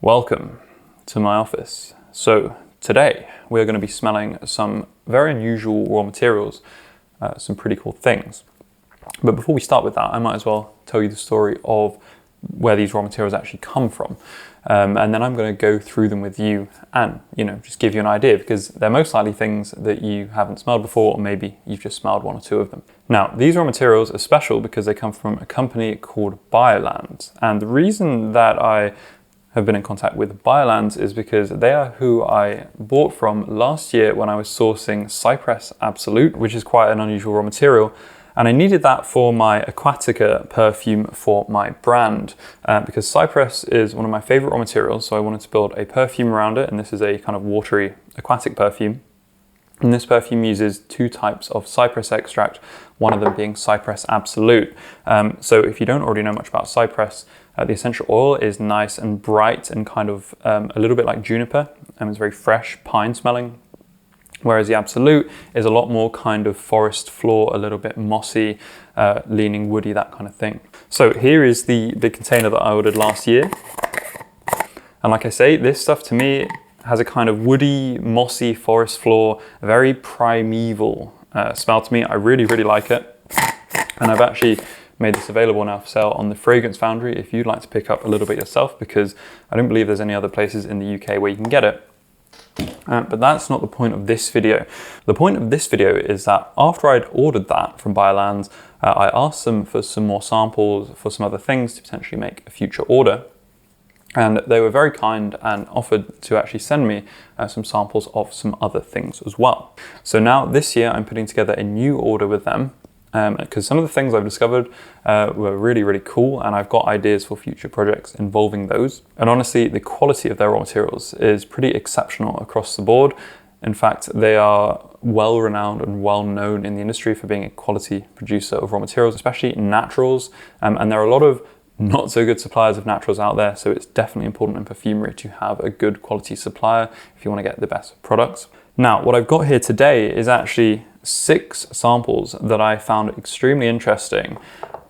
Welcome to my office. So today we're going to be smelling some very unusual raw materials, some pretty cool things. But before we start with that, I might as well tell you the story of where these raw materials actually come from. And then I'm going to go through them with you and, just give you an idea, because they're most likely things that you haven't smelled before, or maybe you've just smelled one or two of them. Now, these raw materials are special because they come from a company called Biolandes. And the reason that I have been in contact with Biolandes is because they are who I bought from last year when I was sourcing Tuberose Absolute, which is quite an unusual raw material. And I needed that for my Aquatica perfume for my brand, because cypress is one of my favorite raw materials. So I wanted to build a perfume around it. And this is a kind of watery aquatic perfume. And this perfume uses two types of cypress extract, one of them being Tuberose Absolute. So if you don't already know much about cypress, the essential oil is nice and bright and kind of a little bit like juniper, and it's very fresh, pine smelling. Whereas the Absolute is a lot more kind of forest floor, a little bit mossy, leaning woody, that kind of thing. So here is the container that I ordered last year. And like I say, this stuff to me has a kind of woody, mossy forest floor, a very primeval smell to me. I really, really like it. And I've actually made this available now for sale on the Fragrance Foundry if you'd like to pick up a little bit yourself, because I don't believe there's any other places in the UK where you can get it. But that's not the point of this video. The point of this video is that after I'd ordered that from Biolandes, I asked them for some more samples for some other things to potentially make a future order. And they were very kind and offered to actually send me some samples of some other things as well. So now this year I'm putting together a new order with them, because some of the things I've discovered were really, really cool, and I've got ideas for future projects involving those. And honestly, the quality of their raw materials is pretty exceptional across the board. In fact, they are well renowned and well known in the industry for being a quality producer of raw materials, especially naturals. And there are a lot of not so good suppliers of naturals out there, so it's definitely important in perfumery to have a good quality supplier if you want to get the best products. Now, what I've got here today is actually 6 samples that I found extremely interesting.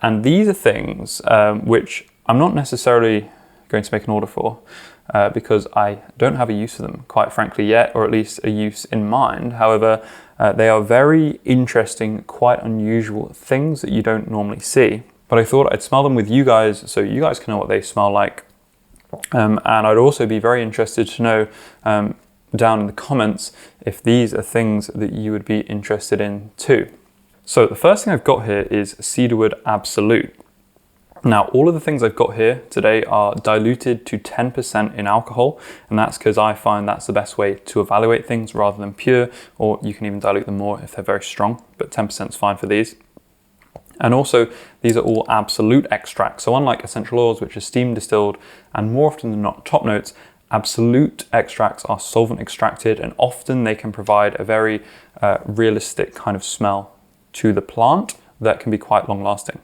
And these are things which I'm not necessarily going to make an order for because I don't have a use for them, quite frankly, yet, or at least a use in mind. However, they are very interesting, quite unusual things that you don't normally see. But I thought I'd smell them with you guys so you guys can know what they smell like. And I'd also be very interested to know down in the comments if these are things that you would be interested in too. So the first thing I've got here is Cedarwood Absolute. Now, all of the things I've got here today are diluted to 10% in alcohol, and that's because I find that's the best way to evaluate things rather than pure, or you can even dilute them more if they're very strong, but 10% is fine for these. And also, these are all absolute extracts. So unlike essential oils, which are steam distilled, and more often than not top notes, absolute extracts are solvent extracted, and often they can provide a very realistic kind of smell to the plant that can be quite long lasting.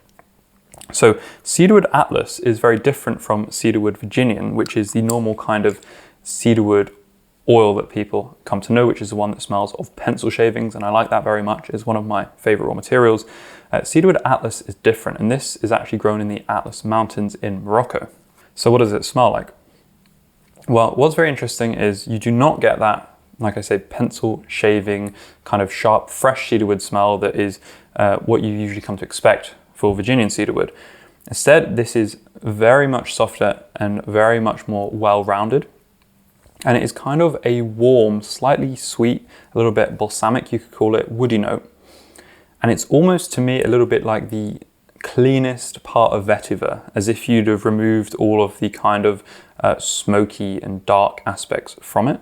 So Cedarwood Atlas is very different from Cedarwood Virginian, which is the normal kind of cedarwood oil that people come to know, which is the one that smells of pencil shavings, and I like that very much. It's one of my favorite raw materials. Cedarwood Atlas is different, and this is actually grown in the Atlas Mountains in Morocco. So what does it smell like? Well, what's very interesting is you do not get that, like I say, pencil shaving, kind of sharp, fresh cedarwood smell that is what you usually come to expect for Virginian cedarwood. Instead, this is very much softer and very much more well-rounded. And it is kind of a warm, slightly sweet, a little bit balsamic, you could call it, woody note. And it's almost, to me, a little bit like the cleanest part of vetiver, as if you'd have removed all of the kind of smoky and dark aspects from it.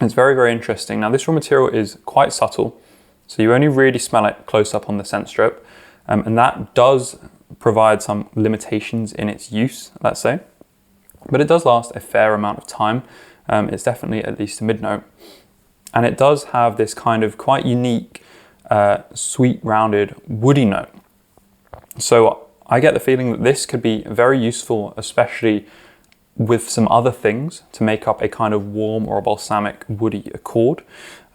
It's very, very interesting. Now, this raw material is quite subtle, so you only really smell it close up on the scent strip, and that does provide some limitations in its use, let's say, but it does last a fair amount of time. It's definitely at least a mid-note, and it does have this kind of quite unique, sweet, rounded, woody note. So I get the feeling that this could be very useful, especially with some other things to make up a kind of warm or a balsamic woody accord.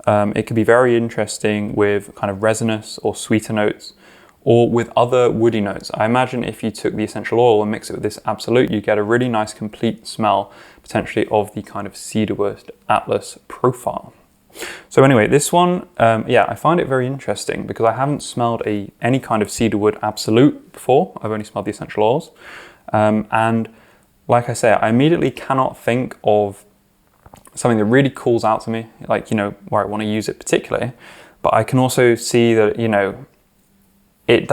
It could be very interesting with kind of resinous or sweeter notes, or with other woody notes. I imagine if you took the essential oil and mix it with this Absolute, you get a really nice complete smell, potentially of the kind of Cedarwood Atlas profile. So anyway, this one, yeah, I find it very interesting because I haven't smelled any kind of Cedarwood Absolute before. I've only smelled the essential oils. And like I say, I immediately cannot think of something that really calls out to me, like, where I want to use it particularly. But I can also see that, it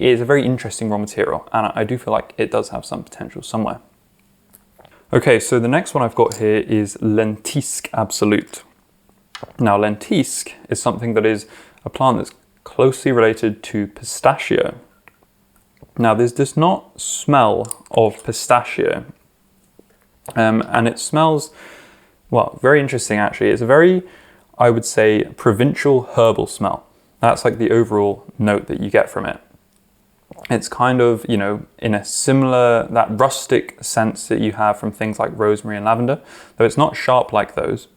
is a very interesting raw material, and I do feel like it does have some potential somewhere. Okay, so the next one I've got here is Lentisque Absolute. Now, lentisque is something that is a plant that's closely related to pistachio. Now, this does not smell of pistachio, and it smells, well, very interesting actually. It's a very, I would say, provincial herbal smell. That's like the overall note that you get from it. It's kind of, in a similar, that rustic sense that you have from things like rosemary and lavender, though it's not sharp like those.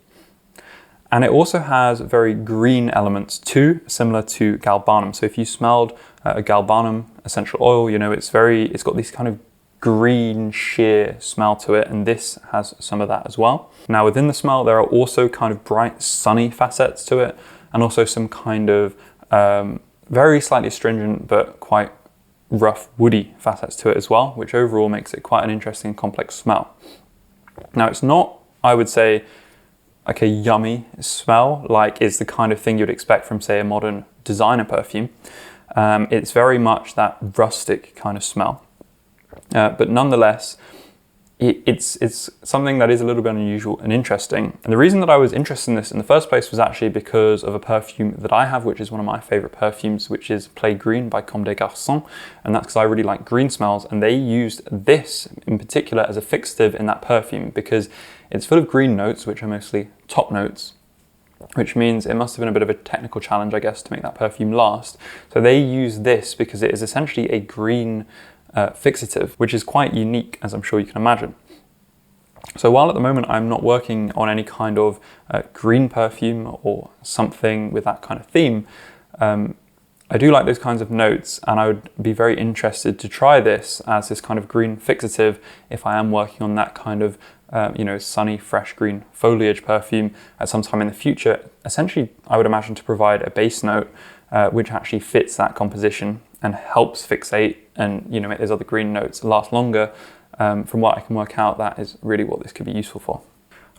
And it also has very green elements too, similar to galbanum. So if you smelled a galbanum essential oil, it's got this kind of green sheer smell to it, and this has some of that as well. Now within the smell, there are also kind of bright sunny facets to it, and also some kind of very slightly astringent but quite rough woody facets to it as well, which overall makes it quite an interesting complex smell. Now it's not, I would say, like a yummy smell, like it's the kind of thing you'd expect from, say, a modern designer perfume. It's very much that rustic kind of smell. But nonetheless, it's something that is a little bit unusual and interesting. And the reason that I was interested in this in the first place was actually because of a perfume that I have, which is one of my favorite perfumes, which is Play Green by Comme des Garçons. And that's because I really like green smells. And they used this in particular as a fixative in that perfume because it's full of green notes, which are mostly top notes, which means it must have been a bit of a technical challenge, I guess, to make that perfume last. So they use this because it is essentially a green fixative, which is quite unique, as I'm sure you can imagine. So while at the moment I'm not working on any kind of green perfume or something with that kind of theme, I do like those kinds of notes, and I would be very interested to try this as this kind of green fixative if I am working on that kind of sunny, fresh green foliage perfume at some time in the future. Essentially, I would imagine to provide a base note which actually fits that composition and helps fixate and make those other green notes last longer. From what I can work out, that is really what this could be useful for.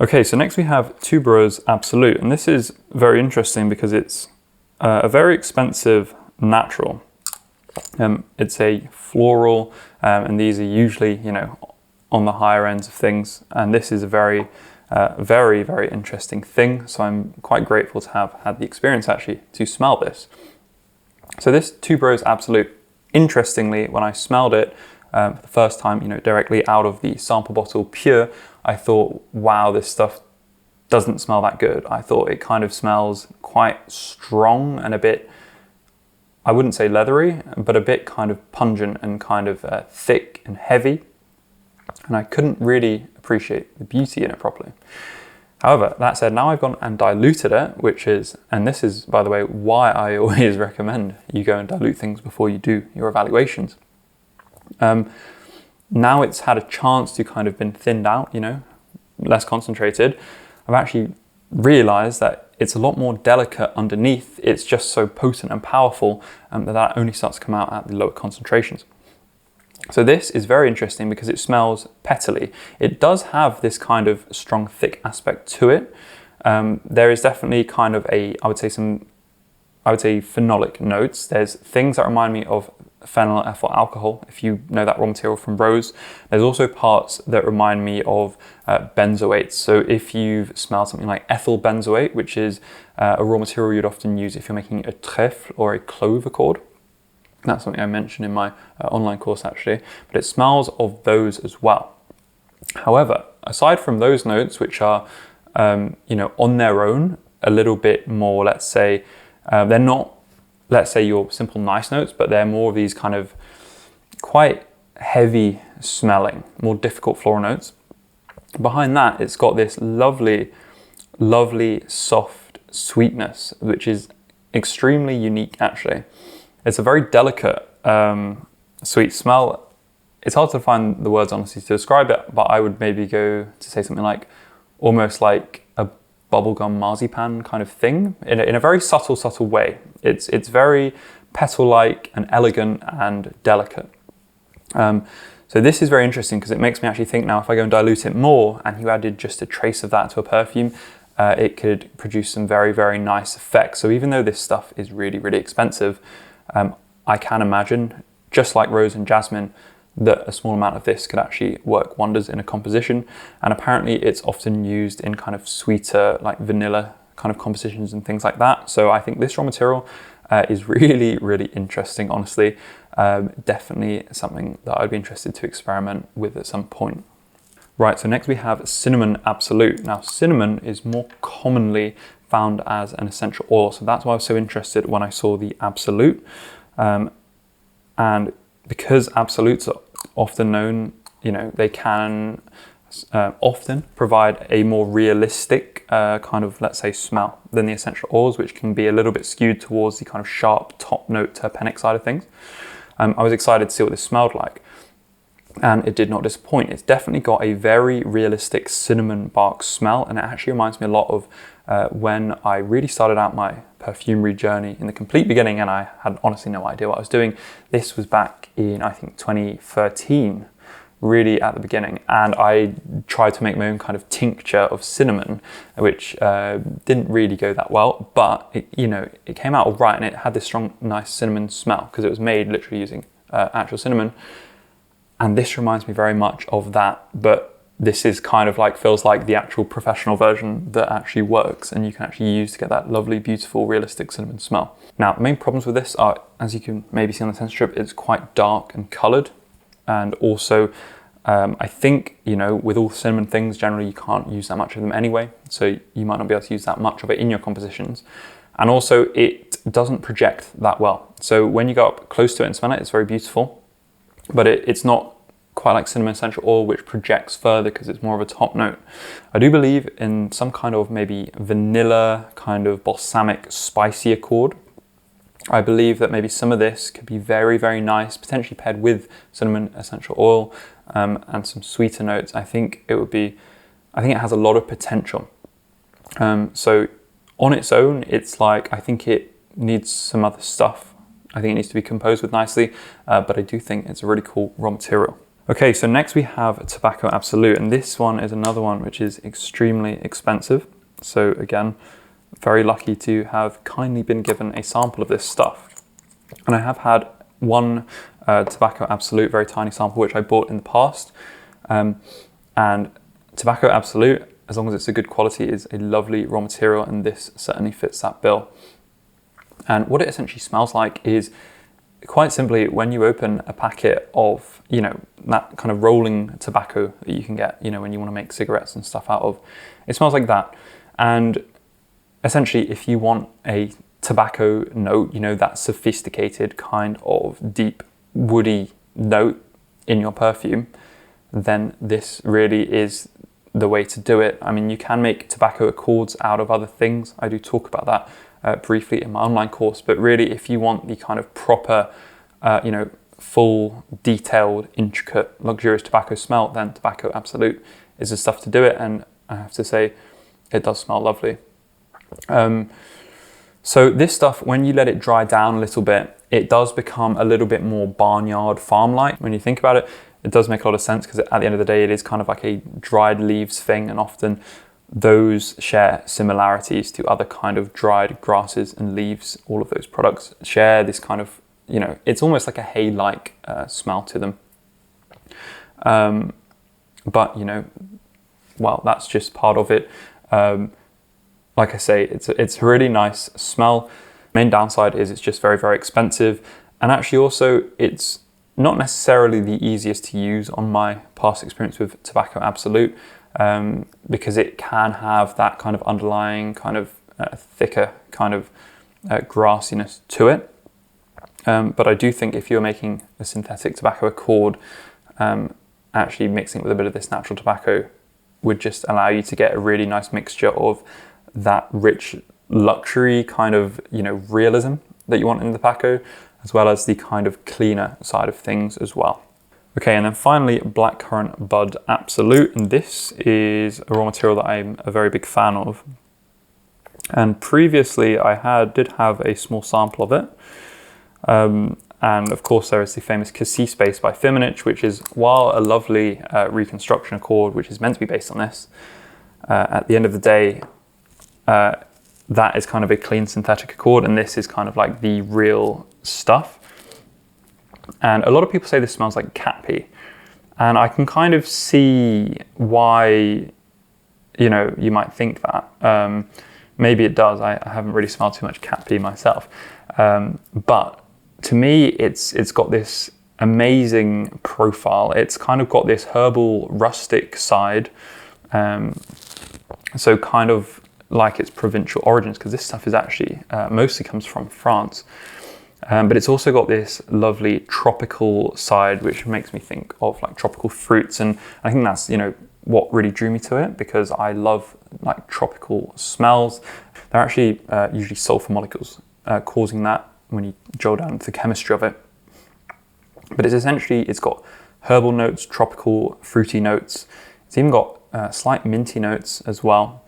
Okay, so next we have Tuberose Absolute, and this is very interesting because it's a very expensive natural. It's a floral, and these are usually on the higher ends of things, and this is a very, very interesting thing. So I'm quite grateful to have had the experience actually to smell this. So this Tuberose Absolute, interestingly, when I smelled it for the first time, directly out of the sample bottle pure, I thought, wow, this stuff doesn't smell that good. I thought it kind of smells quite strong and a bit, I wouldn't say leathery, but a bit kind of pungent and kind of thick and heavy. And I couldn't really appreciate the beauty in it properly. However, that said, now I've gone and diluted it, and this is, by the way, why I always recommend you go and dilute things before you do your evaluations. Now it's had a chance to kind of been thinned out, less concentrated. I've actually realized that it's a lot more delicate underneath. It's just so potent and powerful that only starts to come out at the lower concentrations. So this is very interesting because it smells petally. It does have this kind of strong, thick aspect to it. There is definitely kind of I would say phenolic notes. There's things that remind me of phenylethyl alcohol, if you know that raw material from rose. There's also parts that remind me of benzoates. So if you've smelled something like ethyl benzoate, which is a raw material you'd often use if you're making a trèfle or a clove accord. That's something I mentioned in my online course actually, but it smells of those as well. However, aside from those notes, which are, on their own, a little bit more, let's say, they're not, let's say, your simple nice notes, but they're more of these kind of quite heavy smelling, more difficult floral notes. Behind that, it's got this lovely, lovely, soft sweetness, which is extremely unique actually. It's a very delicate, sweet smell. It's hard to find the words honestly to describe it, but I would maybe go to say something like almost like a bubblegum marzipan kind of thing in a very subtle way. It's very petal-like and elegant and delicate. So this is very interesting because it makes me actually think now if I go and dilute it more and you added just a trace of that to a perfume, it could produce some very, very nice effects. So even though this stuff is really, really expensive, I can imagine, just like rose and jasmine, that a small amount of this could actually work wonders in a composition. And apparently it's often used in kind of sweeter, like vanilla kind of compositions and things like that. So I think this raw material is really, really interesting, honestly. Definitely something that I'd be interested to experiment with at some point. Right, so next we have Cinnamon Absolute. Now, cinnamon is more commonly found as an essential oil, so that's why I was so interested when I saw the Absolute. And because Absolutes are often known, you know, they can often provide a more realistic kind of, let's say, smell than the essential oils, which can be a little bit skewed towards the kind of sharp top note terpenic side of things. I was excited to see what this smelled like, and it did not disappoint. It's definitely got a very realistic cinnamon bark smell, and it actually reminds me a lot of when I really started out my perfumery journey in the complete beginning, and I had honestly no idea what I was doing. This was back in, I think, 2013, really at the beginning, and I tried to make my own kind of tincture of cinnamon, which didn't really go that well, but it came out all right, and it had this strong, nice cinnamon smell because it was made literally using actual cinnamon. And this reminds me very much of that, but this is kind of like, feels like the actual professional version that actually works and you can actually use to get that lovely, beautiful, realistic cinnamon smell. Now, the main problems with this are, as you can maybe see on the scent strip, it's quite dark and colored. And also, I think, with all cinnamon things, generally you can't use that much of them anyway. So you might not be able to use that much of it in your compositions. And also it doesn't project that well. So when you go up close to it and smell it, it's very beautiful, but it's not quite like cinnamon essential oil, which projects further because it's more of a top note. I do believe in some kind of maybe vanilla, kind of balsamic, spicy accord. I believe that maybe some of this could be very, very nice, potentially paired with cinnamon essential oil and some sweeter notes. I think it has a lot of potential. So on its own, it's like, I think it needs some other stuff. I think it needs to be composed with nicely, but I do think it's a really cool raw material. Okay, so next we have Tobacco Absolute, and this one is another one which is extremely expensive. So again, very lucky to have kindly been given a sample of this stuff. And I have had one Tobacco Absolute, very tiny sample, which I bought in the past. And Tobacco Absolute, as long as it's a good quality, is a lovely raw material, and this certainly fits that bill. And what it essentially smells like is, quite simply, when you open a packet of, that kind of rolling tobacco that you can get, when you want to make cigarettes and stuff out of, it smells like that. And essentially, if you want a tobacco note, that sophisticated kind of deep woody note in your perfume, then this really is the way to do it. I mean, you can make tobacco accords out of other things. I do talk about that briefly in my online course, but really if you want the kind of proper, full, detailed, intricate, luxurious tobacco smell, then Tobacco Absolute is the stuff to do it, and I have to say, it does smell lovely. So this stuff, when you let it dry down a little bit, it does become a little bit more barnyard farm-like. When you think about it, it does make a lot of sense because at the end of the day, it is kind of like a dried leaves thing, and often those share similarities to other kind of dried grasses and leaves. All of those products share this kind of, it's almost like a hay-like smell to them. But, well, that's just part of it. Like I say, it's a really nice smell. Main downside is it's just very, very expensive. And actually also, it's not necessarily the easiest to use on my past experience with Tobacco Absolute. Because it can have that kind of underlying kind of thicker kind of grassiness to it. But I do think if you're making a synthetic tobacco accord, actually mixing it with a bit of this natural tobacco would just allow you to get a really nice mixture of that rich luxury kind of, realism that you want in the tobacco, as well as the kind of cleaner side of things as well. Okay, and then finally, Blackcurrant Bud Absolute, and this is a raw material that I'm a very big fan of. And previously I did have a small sample of it. And of course there is the famous Cassis Space by Firmenich, which is, while a lovely reconstruction accord, which is meant to be based on this, at the end of the day, that is kind of a clean synthetic accord, and this is kind of like the real stuff. And a lot of people say this smells like cat pee, and I can kind of see why, you know, you might think that. Maybe it does. I haven't really smelled too much cat pee myself, but to me, it's got this amazing profile. It's kind of got this herbal, rustic side, so kind of like its provincial origins, because this stuff is actually mostly comes from France. But it's also got this lovely tropical side, which makes me think of like tropical fruits, and I think that's, you know, what really drew me to it, because I love like tropical smells. They're actually usually sulfur molecules causing that when you drill down into the chemistry of it. But it's got herbal notes, tropical fruity notes. It's even got slight minty notes as well.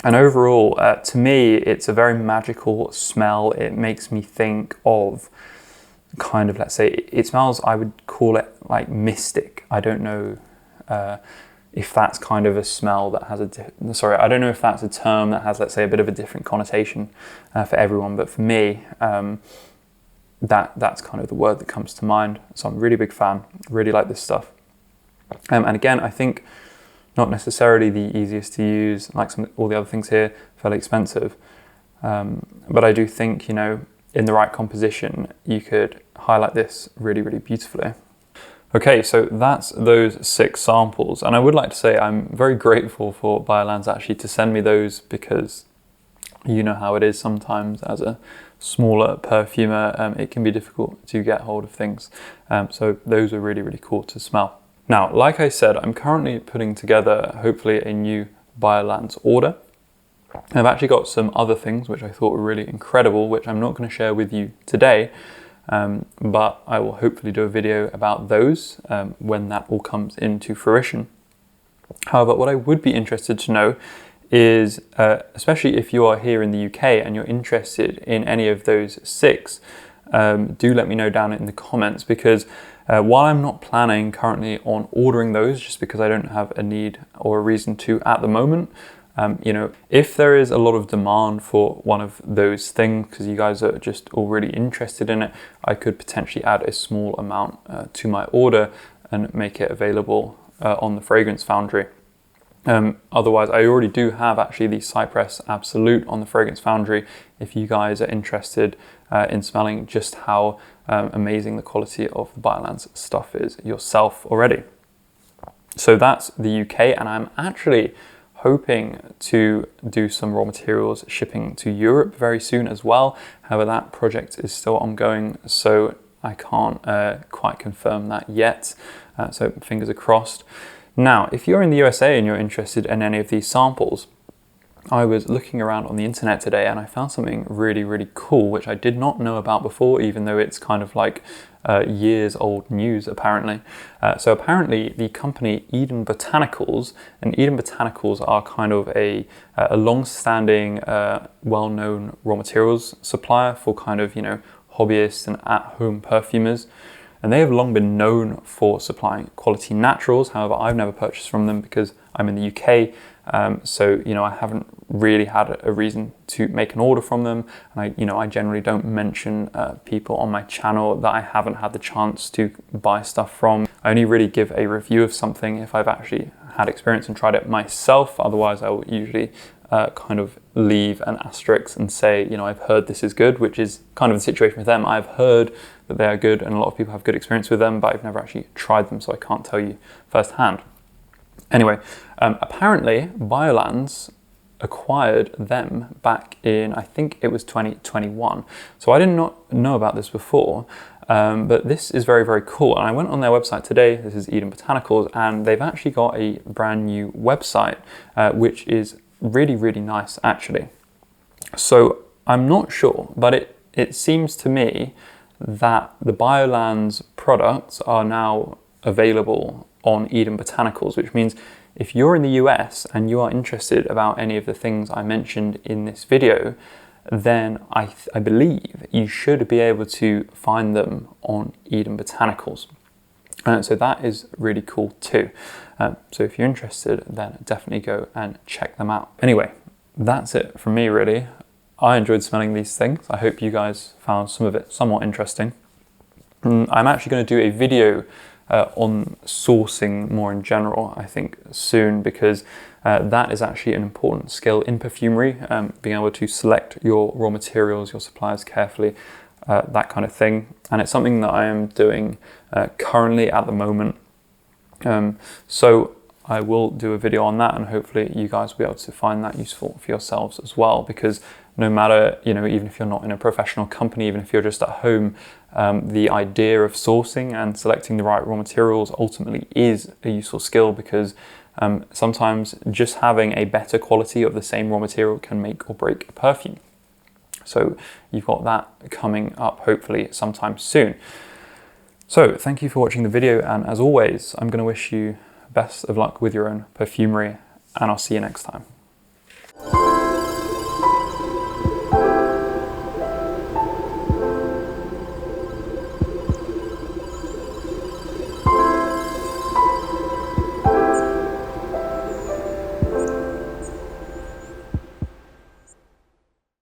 And overall, to me, it's a very magical smell. It makes me think of kind of, let's say, it smells, I would call it like mystic. I don't know if that's kind of a smell that has I don't know if that's a term that has, let's say, a bit of a different connotation for everyone, but for me, that's kind of the word that comes to mind. So I'm a really big fan, really like this stuff. And again, I think not necessarily the easiest to use, like all the other things here, fairly expensive. But I do think, you know, in the right composition, you could highlight this really, really beautifully. Okay, so that's those 6 samples. And I would like to say I'm very grateful for Biolandes actually to send me those, because you know how it is sometimes as a smaller perfumer, it can be difficult to get hold of things. So those are really, really cool to smell. Now, like I said, I'm currently putting together, hopefully, a new Biolandes order. I've actually got some other things which I thought were really incredible, which I'm not going to share with you today, but I will hopefully do a video about those when that all comes into fruition. However, what I would be interested to know is, especially if you are here in the UK and you're interested in any of those 6, do let me know down in the comments, because while I'm not planning currently on ordering those, just because I don't have a need or a reason to at the moment, you know, if there is a lot of demand for one of those things, because you guys are just already interested in it, I could potentially add a small amount to my order and make it available on the Fragrance Foundry. Otherwise, I already do have actually the Tuberose Absolute on the Fragrance Foundry, if you guys are interested in smelling just how amazing the quality of the Biolandes stuff is yourself already. So that's the UK, and I'm actually hoping to do some raw materials shipping to Europe very soon as well. However, that project is still ongoing, so I can't quite confirm that yet. So fingers are crossed. Now, if you're in the USA and you're interested in any of these samples, I was looking around on the internet today and I found something really, really cool, which I did not know about before, even though it's kind of like years old news apparently. So apparently the company Eden Botanicals, and Eden Botanicals are kind of a long-standing, well-known raw materials supplier for kind of, you know, hobbyists and at-home perfumers. And they have long been known for supplying quality naturals. However, I've never purchased from them because I'm in the UK. So, you know, I haven't really had a reason to make an order from them. And I generally don't mention people on my channel that I haven't had the chance to buy stuff from. I only really give a review of something if I've actually had experience and tried it myself. Otherwise, I will usually kind of leave an asterisk and say, you know, I've heard this is good, which is kind of the situation with them. I've heard that they are good and a lot of people have good experience with them, but I've never actually tried them, so I can't tell you firsthand. Anyway, apparently Biolandes acquired them back in, I think it was 2021. So I did not know about this before, but this is very, very cool. And I went on their website today, this is Eden Botanicals, and they've actually got a brand new website, which is really, really nice actually. So I'm not sure, but it seems to me that the Biolandes products are now available on Eden Botanicals, which means if you're in the US and you are interested about any of the things I mentioned in this video, then I believe you should be able to find them on Eden Botanicals. So that is really cool too. So if you're interested, then definitely go and check them out. Anyway, that's it from me really. I enjoyed smelling these things. I hope you guys found some of it somewhat interesting. I'm actually going to do a video on sourcing more in general, I think, soon, because that is actually an important skill in perfumery, being able to select your raw materials, your suppliers carefully, that kind of thing. And it's something that I am doing currently at the moment. So I will do a video on that, and hopefully you guys will be able to find that useful for yourselves as well, because no matter, even if you're not in a professional company, even if you're just at home, the idea of sourcing and selecting the right raw materials ultimately is a useful skill, because sometimes just having a better quality of the same raw material can make or break a perfume. So you've got that coming up hopefully sometime soon. So thank you for watching the video, and as always, I'm going to wish you best of luck with your own perfumery, and I'll see you next time.